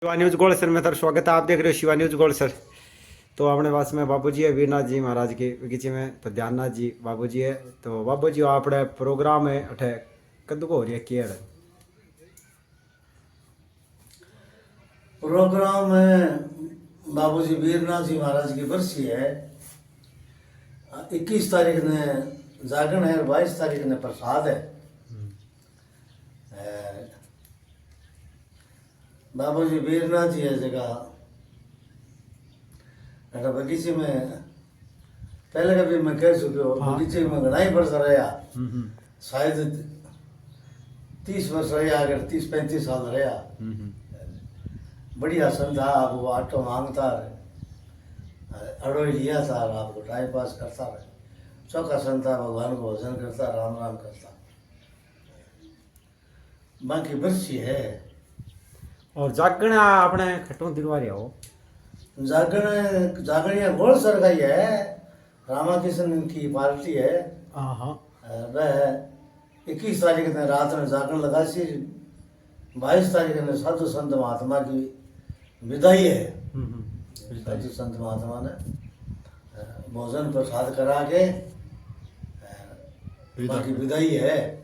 Shiva news gold sir में sir स्वागत है। आप देख रहे हो शिवा न्यूज गोल्ड सर। तो अपने पास में बाबू जी है वीरनाथ जी महाराज के बगीचे में, तो ध्याननाथ जी बाबू जी है। तो बाबू जी आपने प्रोग्राम है अठे कद्दू को हो रही है केड़ प्रोग्राम में बाबू जी वीरनाथ जी महाराज की बरसी है। 21 तारीख ने जागरण है और 22 तारीख ने प्रसाद है। बाबू जी वीरनाथ जी है जगह अगर बगीचे में पहले कभी मैं कह चुके हो। हाँ। बगीचे में घना ही वर्ष रहा, शायद 30 वर्ष रहा, अगर 30-35 साल रहा। बढ़िया संत था, आपको आटो मांगता रहे, अड़ोई लिया था, आपको टाइम पास करता रहे। चौका संत था, भगवान को भजन करता, राम राम करता। बाकी बरसी है और जागण आपने खटों दिलवा रहा हो। जागरण गोल सर का ही है, रामाकृष्ण की पार्टी है। हाँ वह 21 तारीख ने रात में जागरण लगा सी, 22 तारीख ने साधु संत महात्मा की विदाई है। साधु संत महात्मा ने भोजन प्रसाद करा के बाकी विदाई है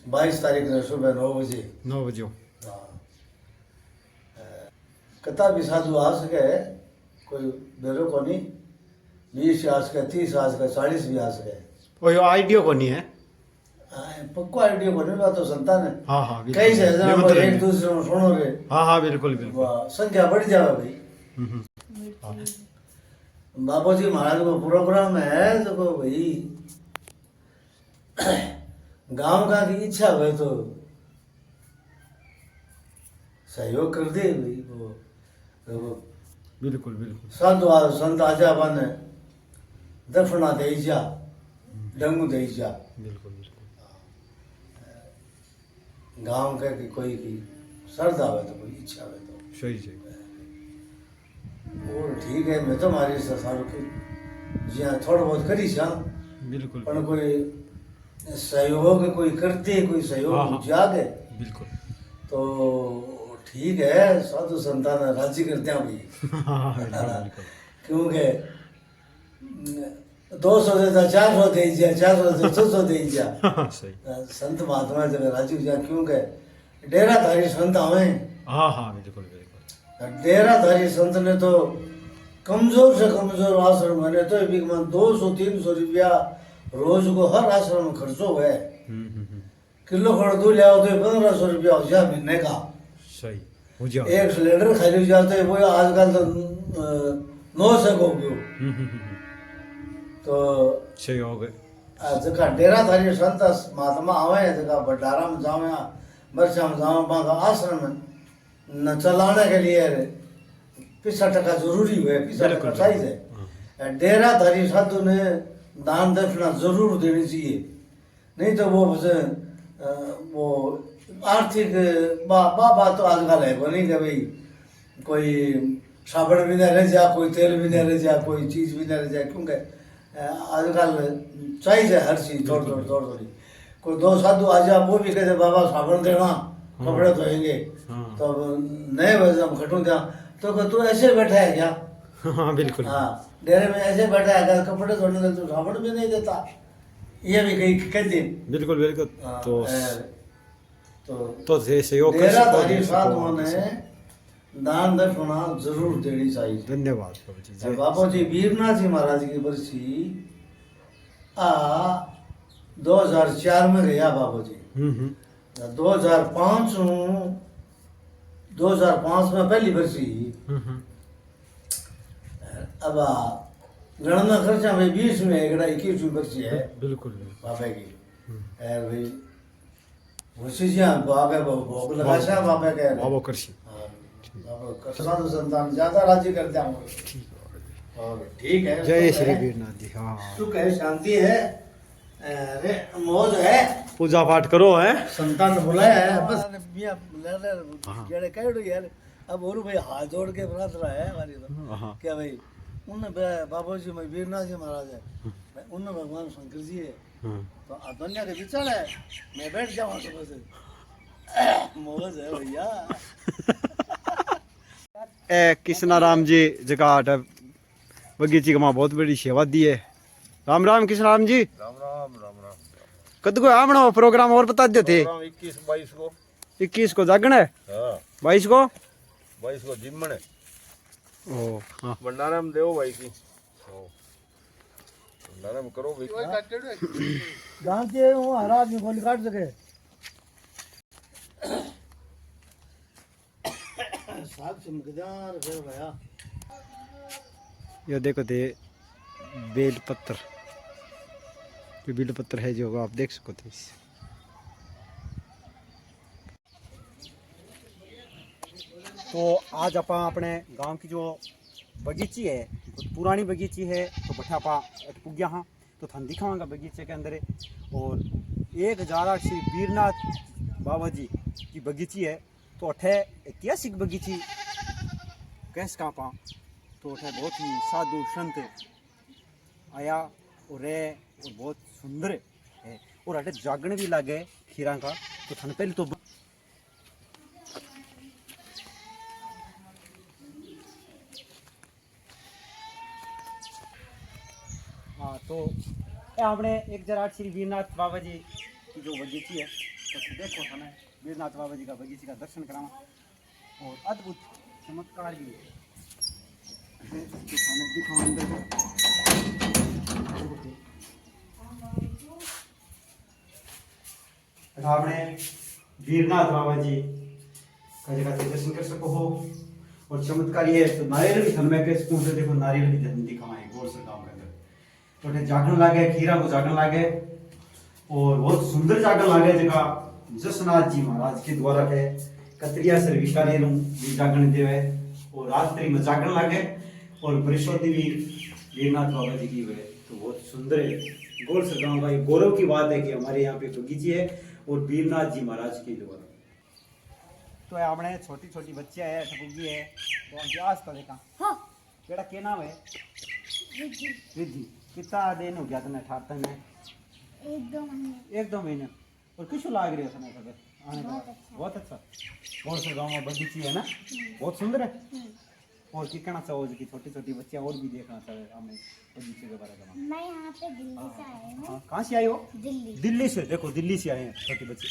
22 तारीख ने सुबह 9 बजे। 9 बजे हाँ। कथा भी साधु आ सके, कोई बेरो को नहीं, 20 आ सके, 30 आ सके, 40 भी आ सके। वो आइडियो को नहीं है। पक्को आइडिया को नहीं, बात तो संतान है। हाँ हाँ कई से एक दूसरे को सुनो रे। हाँ बिल्कुल बिल्कुल। वाह, संख्या बढ़ जावे भाई। बाबू जी महाराज को प्रोग्राम है तो भाई गांव का की इच्छा हुए तो सहयोग कर दे भाई। वो बिल्कुल बिल्कुल। संत आजा बन दफना दे जा, डंगू दे जा। बिल्कुल बिल्कुल। गांव का की कोई की श्रद्धा हुए तो, कोई इच्छा हुए तो सही सही। वो ठीक है। मैं तो मारी सारू की जी हाँ थोड़ा बहुत करी छा, बिल्कुल पर कोई सहयोग कोई करते, कोई सहयोग हाँ। जागे बिल्कुल। तो ठीक है। साधु संतान राजी करते हैं भाई। क्योंकि 200 देता 400 दे दिया, 400 से 600 दे दिया। सही। संत महात्मा जब राजी हो जाए, क्योंकि डेराधारी संत आवे। हाँ बिल्कुल बिल्कुल। डेराधारी संत ने तो कमजोर से कमजोर आश्रम बने तो भी 200-300 रुपया रोज को हर आश्रम में खर्चो है। किलो खड़ दूध ले आओ तो 1500 रुपया हो जाए महीने का। सही हो जाओ। एक सिलेंडर खाली हो जाते है, वो आजकल तो 900 हो गयो। तो सही हो गए। जगह डेराधारी संत महात्मा आवे, जगह भंडारा में जावे, बरसा में जावे, बांका आश्रम में न चलाने के लिए 50 टका जरूरी हुए, 50 टका चाहिए है। डेराधारी साधु ने दान दक्षिणा जरूर देनी चाहिए, नहीं तो वो आर्थिक बात तो आजकल है वो नहीं कि भाई कोई साबुन भी नहीं रह जा, कोई तेल भी नहीं रह जा, कोई चीज भी नहीं रह जाए। क्योंकि आजकल चाहिए हर चीज थोड़ी। कोई 2 साधु आ जा, वो भी कहते बाबा साबुन देना, कपड़े धोएंगे। तो नए वजह हम खटू दिया तो तू ऐसे बैठा है क्या? हाँ बिल्कुल। हाँ, डेरे में ऐसे बैठा है, कपड़े धोने के तू साबुन भी नहीं देता, ये भी कहीं कहते। बिल्कुल बिल्कुल। तो सहयोग डेराधारी साधुओं ने दान दक्षिणा जरूर देनी चाहिए। धन्यवाद बाबू जी। जय बाबू जी वीरनाथ जी महाराज की बरसी 2004 में गया बाबू जी। 2005 में पहली बरसी। अब गणना खर्चा भाई 20 में एक 21 बरसी है बिल्कुल बाबा की। भाई खुशी जी बाबा भोग लगा छा बाबा के बाबा कृषि। साधु संतान ज्यादा राजी करते हैं। और ठीक है, जय श्री वीरनाथ जी। हाँ सुख है, शांति है, अरे मौज है, पूजा पाठ करो है। संतान बुलाया है बस। जेड़े कह दो यार, अब और भाई हाथ जोड़ के प्रार्थना है हमारी तो क्या भाई उन्हें बाबू जी में वीरनाथ जी महाराज है, उन्हें भगवान शंकर जी है। तो दुनिया के विचार है, मैं बैठ जाऊँ तो बस मौज है भैया। ए कृष्णा राम जी जगह बगीची का बहुत बड़ी सेवा दी है। राम राम कृष्ण राम जी। राम राम राम राम। कद को हमने प्रोग्राम और बता देते। 21-22 को। 21 को जागरण है। हाँ 22 को 22 को जिम्मन है। ओ हाँ भंडारा में देव भाई की। भंडारा में करो भाई। गांव के वो हरा आदमी गोली काट सके साहब चमकदार है भैया। ये देखो दे बेल पत्र, ये बेल पत्र है जो आप देख सको थे। तो आज आप अपने गांव की जो बगीची है तो पुरानी बगीची है तो बठा पा पुग्या हाँ तो थान दिखावांगा बगीचे के अंदर है। और 1008 श्री वीरनाथ बाबा जी की बगीची है तो अठे ऐतिहासिक बगीची कैस कहाँ पा तो अठे बहुत ही साधु संत आया और रहे और बहुत सुंदर है और अठे जागण भी लागे खीरा का। तो थाने पहले तो हाँ तो आपने 1008 श्री वीरनाथ बाबा जी की जो बगीची है तो देखो हमें वीरनाथ बाबा जी का बगीची का दर्शन करावा और अद्भुत चमत्कार भी है। इसके सामने दिखाओ अंदर को आपने वीरनाथ बाबा जी का जगह से दर्शन कर सको हो। और चमत्कार ये है तो नारियल भी धन में के स्कूल से देखो नारियल भी धन दिखाए गोल से गांव के अंदर तो जागरण लागे खीरा को जागरण लागे और बहुत सुंदर जागरण लागे जगह जसनाथ जी महाराज के द्वारा के कतरिया से विकारे जागरण देवे और रात्रि में जागरण लागे और बृहस्पति भी वीरनाथ बाबा जी की हुए तो बहुत सुंदर है। गोल से गांव का ये गौरव की बात है कि हमारे यहाँ पे बगीची है और वीरनाथ जी महाराज के द्वारा। तो आपने छोटी छोटी बच्चियां है ठपुगी है तो उनकी आस्था देखा हाँ बेटा क्या नाम है रिद्धि कितना दिन हो गया तने ठारते में 1-2 महीने और किस लाग रही है तने खबर आने का बहुत अच्छा कौन से गांव में बगीची है ना बहुत सुंदर है। और की कहना चाहो कि छोटी छोटी बच्चियां और भी देखना चाहे हमें बगीचे के बारे में। मैं यहाँ पे दिल्ली से आई हूँ। कहाँ से आई हो? दिल्ली से देखो दिल्ली से आए हैं छोटी बच्ची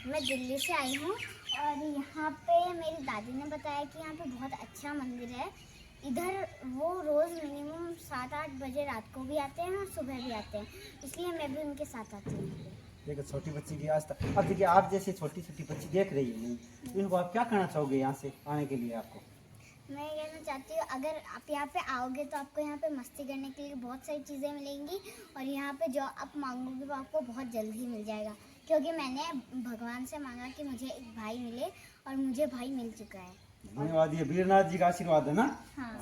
मैं दिल्ली से आई हूँ और यहाँ पे मेरी दादी ने बताया कि यहाँ पे बहुत अच्छा मंदिर है। इधर वो रोज़ मिनिमम 7-8 बजे रात को भी आते हैं और सुबह भी आते हैं, इसलिए मैं भी उनके साथ आती हूँ। देखो छोटी बच्ची की आस्था। अब देखिए आप जैसे छोटी छोटी बच्ची देख रही है नहीं तो इनको आप क्या कहना चाहोगे यहाँ से आने के लिए आपको? मैं कहना चाहती हूँ अगर आप यहाँ पे आओगे तो आपको यहाँ पे मस्ती करने के लिए बहुत सारी चीज़ें मिलेंगी और यहाँ पे जो आप मांगोगे वो आपको बहुत जल्द ही मिल जाएगा, क्योंकि मैंने भगवान से मांगा कि मुझे एक भाई मिले और मुझे भाई मिल चुका है। धन्यवाद, ये वीरनाथ जी का आशीर्वाद है ना। हाँ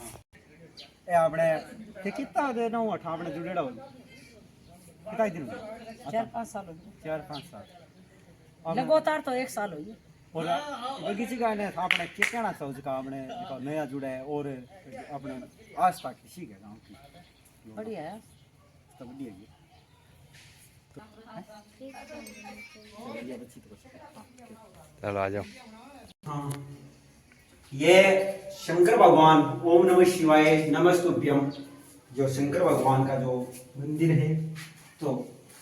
ए आपने ते कितना देना हुआ था आपने जुड़ेड़ा हो कितना दिन हो 4-5 साल हो गए 4-5 साल लगातार तो 1 साल हो गया। और बगीची का ने आपने क्या कहना चाहो जिका आपने जिका नया जुड़ा है और अपने आस्था किसी के गांव की बढ़िया है तो बढ़िया है बढ़िया बच्ची तो चलो आ जाओ। हाँ ये शंकर भगवान ओम नमः शिवाय नमस्तुभ्यम जो शंकर भगवान का जो मंदिर है तो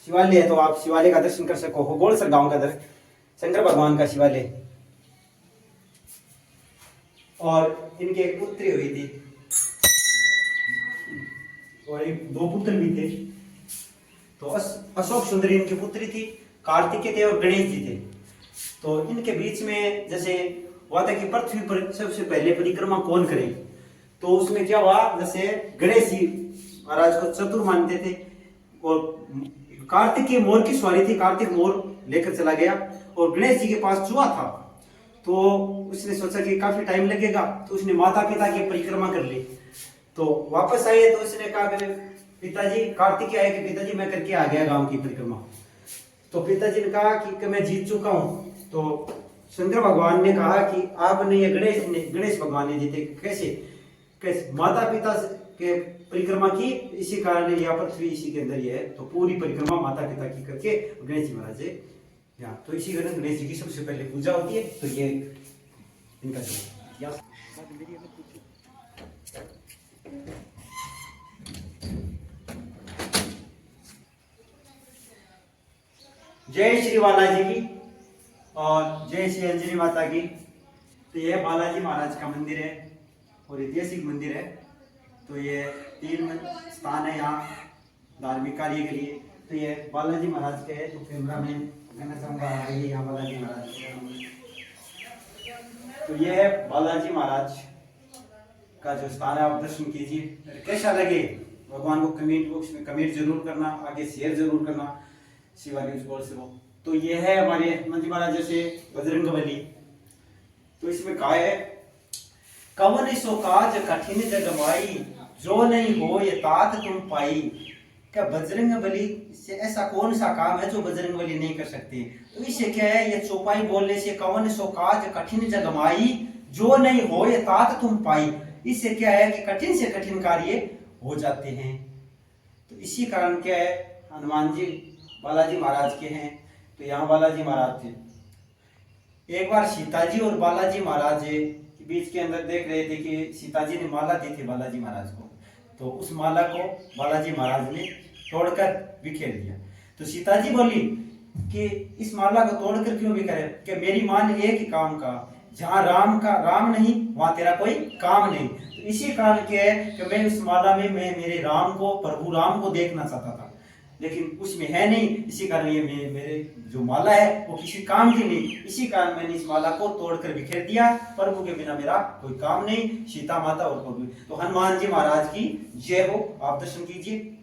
शिवालय है तो आप शिवालय का दर्शन कर सको हो। गोलसर गांव का दर्शन शंकर भगवान का शिवालय और इनके एक पुत्री हुई थी और एक 2 पुत्र भी थे। तो अशोक सुंदरी इनकी पुत्री थी, कार्तिकेय थे और गणेश जी थे। तो इनके बीच में जैसे हुआ था कि पृथ्वी पर सबसे पहले परिक्रमा कौन करे तो उसमें क्या हुआ जैसे गणेश जी महाराज को चतुर मानते थे और कार्तिक मोर की सवारी थी, कार्तिक मोर लेकर चला गया और गणेश जी के पास चूहा था। तो उसने सोचा कि काफी टाइम लगेगा तो उसने माता पिता की परिक्रमा कर ली। तो वापस आए तो उसने कहा कि पिताजी कार्तिक आए कि पिताजी मैं करके आ गया गांव की परिक्रमा। तो पिताजी ने कहा कि मैं जीत चुका हूँ। तो शंकर भगवान ने कहा कि आपने ये गणेश भगवान ने जीते कैसे माता पिता के परिक्रमा की इसी कारण यह पृथ्वी इसी के अंदर ही है। तो पूरी परिक्रमा माता पिता की करके गणेश जी महाराज यहाँ तो इसी कारण गणेश जी की सबसे पहले पूजा होती है। तो ये इनका जो जय श्री बालाजी की और जय श्री अंजनी माता की। तो ये बालाजी महाराज का मंदिर है और ऐतिहासिक मंदिर है। तो ये 3 स्थान है यहाँ धार्मिक कार्य के लिए। तो ये बालाजी महाराज के है। तो कैमरा में कहना चाहूँगा ये यहाँ बालाजी महाराज के। तो ये है बालाजी महाराज का जो स्थान है, आप दर्शन कीजिए। कैसा लगे भगवान को कमेंट बॉक्स में कमेंट जरूर करना, आगे शेयर जरूर करना शिवा न्यूज गोल्ड से। तो ये है हमारे मंजी महाराज जैसे बजरंगबली। तो इसमें कहा है कवन सो काज कठिन जगमाई, जो नहीं हो ये तात तुम पाई। क्या बजरंगबली से ऐसा कौन सा काम है जो बजरंगबली नहीं कर सकते। तो इससे क्या है, ये चौपाई बोलने से कवन सो काज कठिन जगमाई, जो नहीं हो ये तात तुम पाई। इससे क्या है कि कठिन से कठिन कार्य हो जाते हैं। तो इसी कारण क्या है, हनुमान जी बालाजी महाराज के हैं। तो यहाँ बालाजी महाराज थे। एक बार सीता जी और बालाजी महाराज के बीच के अंदर देख रहे थे कि सीता जी ने माला दी थी बालाजी महाराज को। तो उस माला को बालाजी महाराज ने तोड़कर बिखेर दिया। तो सीता जी बोली कि इस माला को तोड़कर क्यों बिखेरे, कि मेरी मान एक ही काम का, जहाँ राम नहीं वहां तेरा कोई काम नहीं। तो इसी कारण क्या है कि मैं इस माला में मैं मेरे राम को, प्रभु राम को देखना चाहता था, लेकिन उसमें है नहीं। इसी कारण ये मेरे जो माला है वो किसी काम की नहीं। इसी कारण मैंने इस माला को तोड़कर बिखेर दिया। प्रभु के बिना मेरा कोई काम नहीं, सीता माता और प्रभु। तो हनुमान जी महाराज की जय हो। आप दर्शन कीजिए।